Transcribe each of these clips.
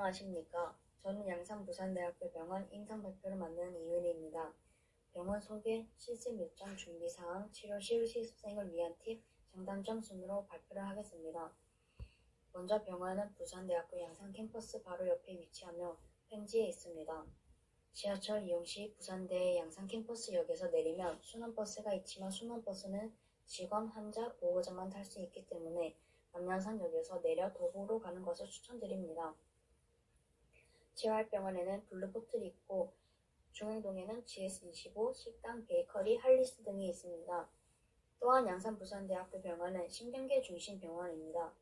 안녕하십니까. 저는 양산부산대학교 병원 임상발표를 맡는 이은희입니다. 병원 소개, 실습 일정 준비사항, 치료실 실습생을 위한 팁, 장단점 순으로 발표를 하겠습니다. 먼저 병원은 부산대학교 양산캠퍼스 바로 옆에 위치하며 펜지에 있습니다. 지하철 이용 시 부산대 양산캠퍼스역에서 내리면 순환버스가 있지만 순환버스는 직원, 환자, 보호자만 탈 수 있기 때문에 남양산역에서 내려 도보로 가는 것을 추천드립니다. 재활병원에는 블루보틀이 있고 중흥동에는 GS25, 식당, 베이커리, 할리스 등이 있습니다. 또한 양산부산대학교 병원은 신경계 중심 병원입니다.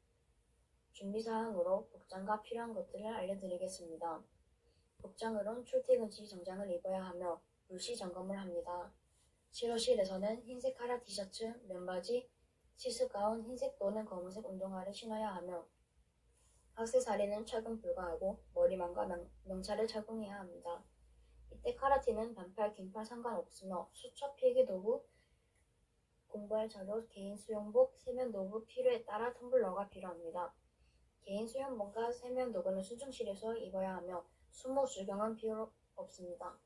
준비사항으로 복장과 필요한 것들을 알려드리겠습니다. 복장으론 출퇴근 시 정장을 입어야 하며 물시 점검을 합니다. 치료실에서는 흰색 카라 티셔츠, 면바지, 시스가운, 흰색 또는 검은색 운동화를 신어야 하며 액세서리는 착용 불가하고 머리망과 명찰을 착용해야 합니다. 이때 카라티는 반팔, 긴팔 상관없으며 수첩, 필기도구, 공부할 자료, 개인 수영복, 세면도구 필요에 따라 텀블러가 필요합니다. 개인 수영복과 세면도구는 수중실에서 입어야 하며 수모 수경은 필요 없습니다.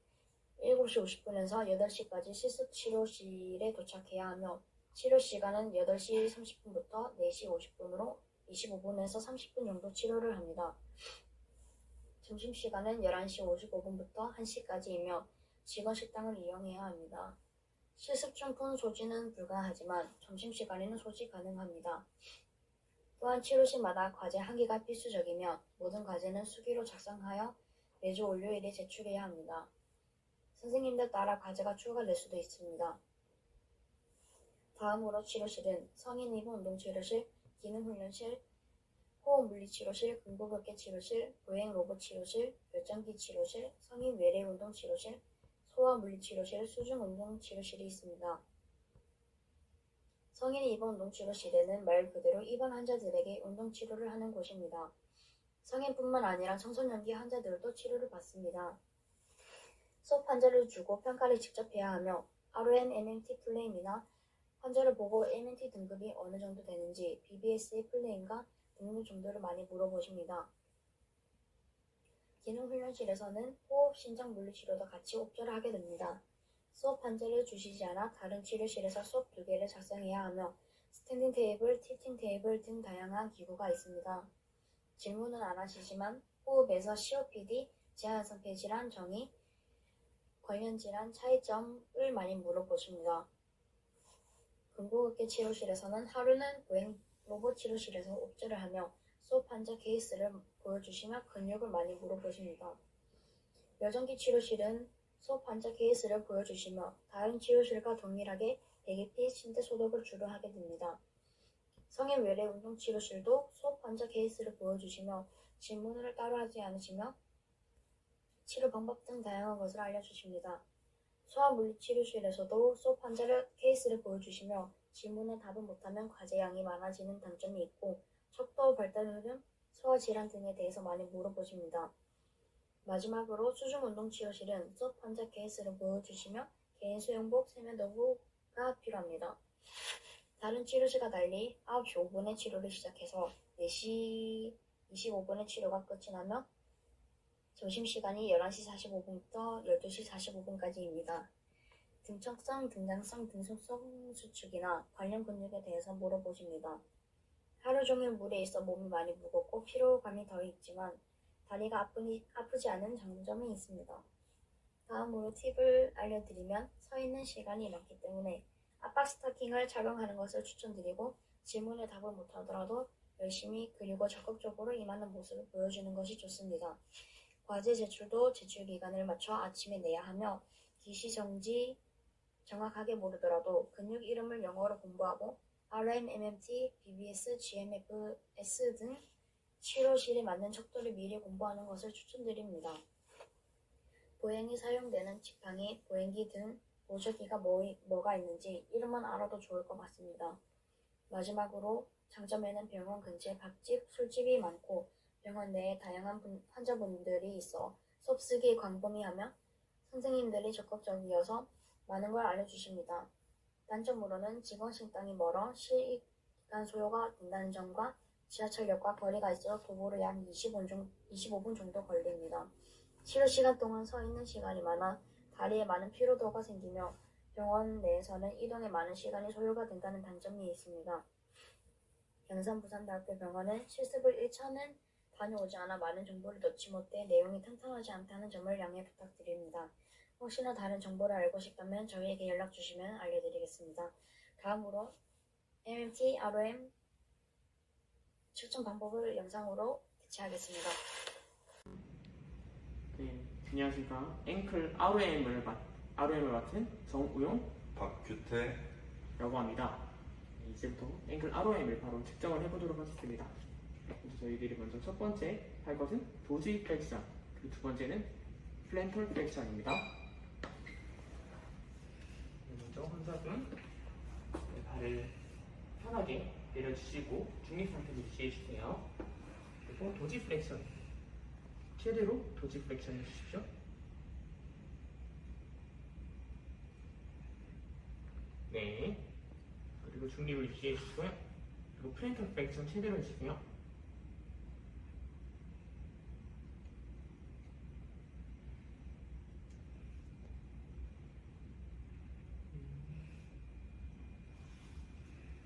7시 50분에서 8시까지 실습치료실에 도착해야 하며 치료시간은 8시 30분부터 4시 50분으로 25분에서 30분 정도 치료를 합니다. 점심시간은 11시 55분부터 1시까지이며 직원 식당을 이용해야 합니다. 실습 중 폰 소지는 불가하지만 점심시간에는 소지 가능합니다. 또한 치료실마다 과제 항기가 필수적이며 모든 과제는 수기로 작성하여 매주 월요일에 제출해야 합니다. 선생님들 따라 과제가 추가될 수도 있습니다. 다음으로 치료실은 성인 입원 운동치료실, 기능훈련실, 호흡물리치료실, 근고격계 치료실, 보행 로봇 치료실, 결정기 치료실, 성인 외래 운동 치료실, 소아물리치료실, 수중운동 치료실이 있습니다. 성인 입원 운동치료실에는 말 그대로 입원 환자들에게 운동치료를 하는 곳입니다. 성인뿐만 아니라 청소년기 환자들도 치료를 받습니다. 수업 환자를 주고 평가를 직접 해야 하며 ROM MMT 플레임이나 환자를 보고 MMT 등급이 어느 정도 되는지 BBS의 플레임과 등급 정도를 많이 물어보십니다. 기능훈련실에서는 호흡, 심장 물리치료도 같이 옵저를 하게 됩니다. 수업 환자를 주시지 않아 다른 치료실에서 수업 2개를 작성해야 하며 스탠딩 테이블, 틸팅 테이블 등 다양한 기구가 있습니다. 질문은 안 하시지만 호흡에서 COPD, 제한성 폐질환 정의, 관련 질환 차이점을 많이 물어보십니다. 근고격계 치료실에서는 하루는 보행 로봇 치료실에서 옵저를 하며 수업 환자 케이스를 보여주시며 근육을 많이 물어보십니다. 여전기 치료실은 수업 환자 케이스를 보여주시며 다른 치료실과 동일하게 배기피, 침대 소독을 주로 하게 됩니다. 성인 외래 운동 치료실도 수업 환자 케이스를 보여주시며 질문을 따로 하지 않으시며 치료 방법 등 다양한 것을 알려주십니다. 소아물리치료실에서도 수업 환자를 케이스를 보여주시며 질문에 답을 못하면 과제량이 많아지는 단점이 있고 척도 발달 등 소아질환 등에 대해서 많이 물어보십니다. 마지막으로 수중운동치료실은 수업 환자 케이스를 보여주시며 개인 수영복, 세면도구가 필요합니다. 다른 치료실과 달리 9시 5분에 치료를 시작해서 4시 25분에 치료가 끝이 나며 점심시간이 11시 45분부터 12시 45분까지입니다. 등척성, 등장성, 등속성 수축이나 관련 근육에 대해서 물어보십니다. 하루 종일 물에 있어 몸이 많이 무겁고 피로감이 더 있지만 다리가 아프지 않은 장점이 있습니다. 다음으로 팁을 알려드리면 서 있는 시간이 많기 때문에 압박 스타킹을 착용하는 것을 추천드리고 질문에 답을 못하더라도 열심히 그리고 적극적으로 임하는 모습을 보여주는 것이 좋습니다. 과제 제출도 제출 기간을 맞춰 아침에 내야 하며 기시 정지 정확하게 모르더라도 근육 이름을 영어로 공부하고 RM, MMT, BBS, GMFS 등 치료실에 맞는 척도를 미리 공부하는 것을 추천드립니다. 보행이 사용되는 지팡이, 보행기 등 보조기가 뭐가 있는지 이름만 알아도 좋을 것 같습니다. 마지막으로 장점에는 병원 근처에 밥집, 술집이 많고 병원 내에 다양한 환자분들이 있어 수업 쓰기 광범위하며 선생님들이 적극적이어서 많은 걸 알려주십니다. 단점으로는 직원 식당이 멀어 시간 소요가 된다는 점과 지하철역과 거리가 있어 도보로 약 25분 정도 걸립니다. 치료 시간 동안 서 있는 시간이 많아 다리에 많은 피로도가 생기며 병원 내에서는 이동에 많은 시간이 소요가 된다는 단점이 있습니다. 양산부산대학교병원은 실습을 1차는 다녀오지 않아 많은 정보를 넣지 못해 내용이 탄탄하지 않다는 점을 양해 부탁드립니다. 혹시나 다른 정보를 알고 싶다면 저희에게 연락 주시면 알려드리겠습니다. 다음으로 MMT, ROM 측정 방법을 영상으로 대체하겠습니다. 네, 안녕하십니까. 앵클 ROM을 맡은 정우용, 박규태라고 합니다. 이제부터 앵클 ROM을 바로 측정을 해보도록 하겠습니다. 저희들이 먼저 첫 번째 할 것은 도지 플렉션, 그리고 두 번째는 플랜털 플렉션입니다. 먼저 환자분 발을 편하게 내려주시고 중립 상태로 유지해주세요. 그리고 도지 플렉션, 최대로 도지 플렉션 해주십시오. 네. 그리고 중립을 유지해주시고요. 그리고 플랜터 플렉션 최대로 해주세요.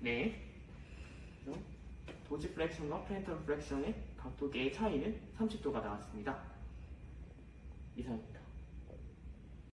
네. 도지 플렉션과 플랜터 플렉션의 각도계의 차이는 30도가 나왔습니다. 이상입니다.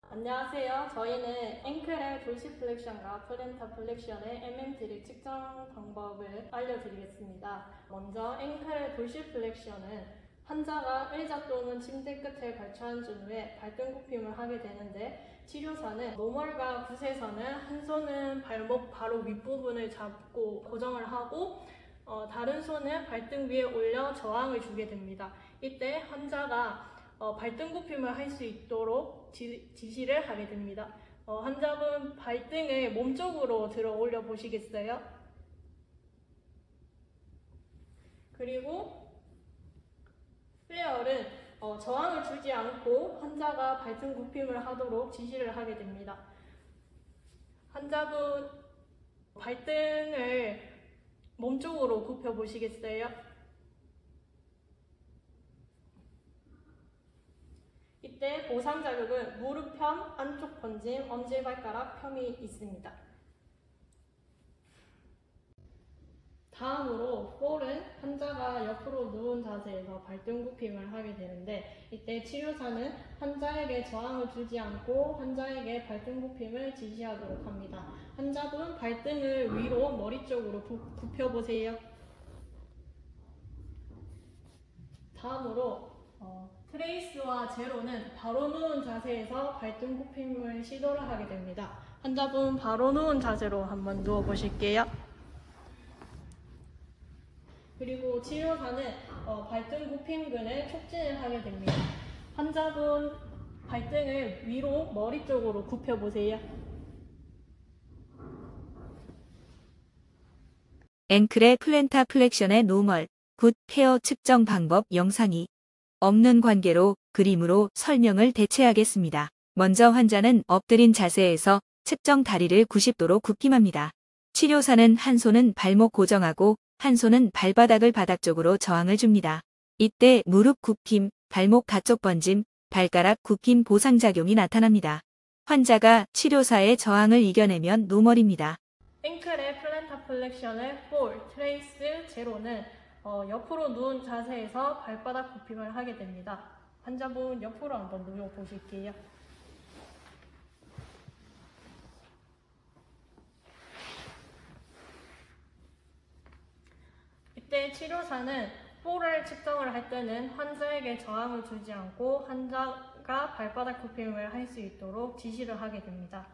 안녕하세요. 저희는 앵클의 도시 플렉션과 플랜터 플렉션의 MMT를 측정 방법을 알려드리겠습니다. 먼저 앵클의 도시 플렉션은 환자가 의자 또는 침대 끝에 발쳐 앉은 후에 발등 굽힘을 하게 되는데, 치료사는 노멀과 굿에서는 한 손은 발목 바로 윗부분을 잡고 고정을 하고 다른 손은 발등 위에 올려 저항을 주게 됩니다. 이때 환자가 발등 굽힘을 할 수 있도록 지시를 하게 됩니다. 환자분 발등을 몸쪽으로 들어 올려 보시겠어요? 그리고 페어는 저항을 주지 않고 환자가 발등 굽힘을 하도록 지시를 하게 됩니다. 환자분 발등을 몸쪽으로 굽혀 보시겠어요? 이때 보상자극은 무릎편, 안쪽 번짐, 엄지발가락 펴이 있습니다. 다음으로 폴은 환자가 옆으로 누운 자세에서 발등 굽힘을 하게 되는데, 이때 치료사는 환자에게 저항을 주지 않고 환자에게 발등 굽힘을 지시하도록 합니다. 환자분 발등을 위로 머리 쪽으로 굽혀보세요. 다음으로 트레이스와 제로는 바로 누운 자세에서 발등 굽힘을 시도를 하게 됩니다. 환자분 바로 누운 자세로 한번 누워 보실게요. 그리고 치료사는 발등 굽힘근을 촉진을 하게 됩니다. 환자분 발등을 위로 머리 쪽으로 굽혀 보세요. 앵클의 플랜타 플렉션의 노멀, 굿 페어 측정 방법 영상이 없는 관계로 그림으로 설명을 대체하겠습니다. 먼저 환자는 엎드린 자세에서 측정 다리를 90도로 굽힘합니다. 치료사는 한 손은 발목 고정하고 한 손은 발바닥을 바닥 쪽으로 저항을 줍니다. 이때 무릎 굽힘, 발목 가쪽 번짐, 발가락 굽힘 보상작용이 나타납니다. 환자가 치료사의 저항을 이겨내면 노멀입니다. 앵클의 플랜타 플렉션의 폴, 트레이스, 제로는 옆으로 누운 자세에서 발바닥 굽힘을 하게 됩니다. 환자분 옆으로 한번 누워 보실게요. 이때 치료사는 폴을 측정을 할 때는 환자에게 저항을 주지 않고 환자가 발바닥 굽힘을 할 수 있도록 지시를 하게 됩니다.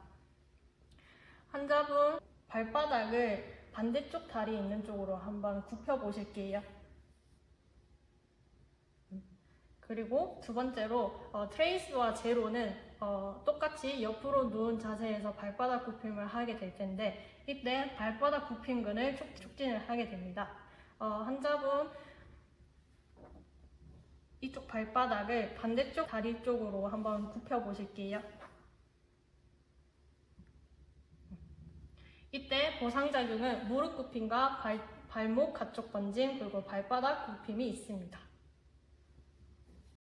환자분 발바닥을 반대쪽 다리 있는 쪽으로 한번 굽혀 보실게요. 그리고 두 번째로 트레이스와 제로는 똑같이 옆으로 누운 자세에서 발바닥 굽힘을 하게 될 텐데, 이때 발바닥 굽힘근을 촉진을 하게 됩니다. 환자분 이쪽 발바닥을 반대쪽 다리 쪽으로 한번 굽혀 보실게요. 이때 보상작용은 무릎 굽힘과 발목 가쪽 번짐 그리고 발바닥 굽힘이 있습니다.